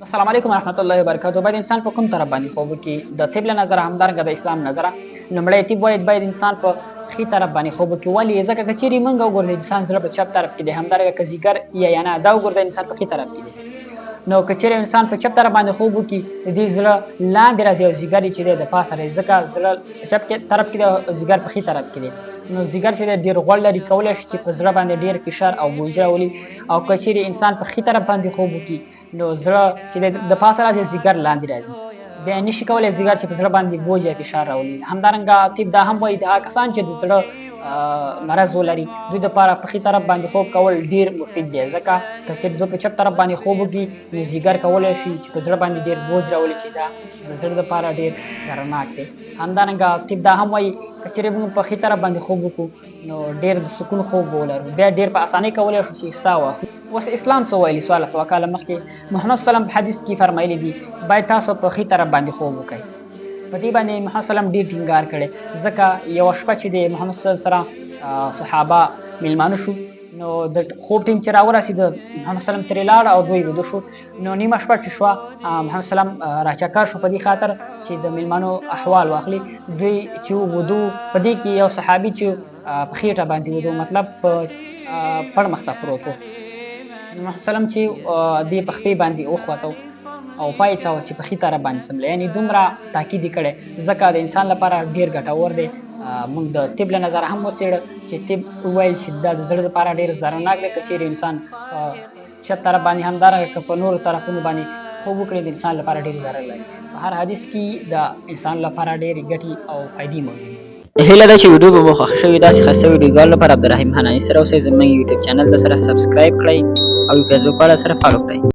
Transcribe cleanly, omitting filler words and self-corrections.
السلام علیکم ورحمت الله وبرکاتہ. باید انسان په کوم طرف باندې خوب وکړي؟ د طب له نظره همدارنګه د اسلام نظره لومړی طب وایي باید انسان په ښي طرف باندې خوب وکړي. ولې؟ ځکه که چیرې موږ وګورو د انسان زړه په چپ طرف کې دی، همدارنګه که ځیګر یا نه دا وګورو د انسان په ښي طرف کې دی. نو که چیرې انسان په چپ طرف باندې خوب وکړي د دې زړه لاندې راځي او ځیګر یې چې دی د پاسه راځي، ځکه زړه په چپ طرف کې دی او ځیګر په ښي طرف کې دی. نو ځیګر چې دی ډېر غوړ لري، کولی شي چې په زړه باندې ډېر فشار او بوج راولي. او که چیرې انسان په ښي طرف باندې خوب وکړي نو زړه چې دی د پاسه راځي، ځیګر لاندې راځي، بیا نشي کولی ځیګر چې په زړه باندې بوج یا فشار راولي. همدارنګه طب دا هم وایي د هغه کسان چې د زړه مرض ولري دوی دپاره په ښي طرف باندې خوب کول ډېر مفید دی، ځکه که چېرې دوی په چپ طرف باندې خوب وکړي نو ځیګر کولی شي چې په زړه باندې ډېر بوج راولي، چې دا د زړه دپاره ډېر ضررناک دی. همدارنګه طب دا هم وایي که چېرې موږ په ښي طرف باندې خوب وکړو نو ډېر د سکون خوب به ولرو، بیا ډېر په اسانۍ کولی شو چې ساه واخلو. اوس اسلام څه ویلي؟ 1400 کاله مخکې محمد صلی په حدیث کې فرمایلی دي باید تاسو په ښي طرف باندې خوب وکړئ. په دې باندې محمد صلی ډېر ټینګار کړی، ځکه یوه شپه چې د محمد صلی سره صحابه میلمانه شو نو د خوب ټیم چې راورسېده محمد صلی ترې لاړ او دوی ویده شو. نو نیمه شپه چې شوه محمد صلی راچکر شو په دې خاطر چې د میلمانو احوال واخلي. دوی چې وودو په دې کې یو صحابي چې په خېټه باندې وودو، مطلب په پړ مخته پروت و. محمد صلی چې دې په خپې باندې وخوځو او پای څاوه چې په ښي طرف باندې سملی، یعنې دومره تاکید یې کړی ځکه د انسان لپاره ډېر ګټور دی. موږ د طب له نظره هم وڅېړه چې طب وویل چې دا د زړه دپاره ډېر ضررناک دی. که چېرې انسان په چپ طرف باندې همدارنګه که په نورو طرفونو باندې خوب وکړي د انسان لپاره ډېر ضرر لري. په هر حدیث کې د انسان لپاره ډېرې ګټې او فایدې موجود دي. هیله ده چې ویډیو به مو خوښ شوي. داسې ښایسته ویډیوګانو لپاره عبدالرحیم حناني سره اوسئ. زموږ یوټیوب چینل ته سره سبسکرایب کړئ او فیسبوک والا سره فالو کړئ.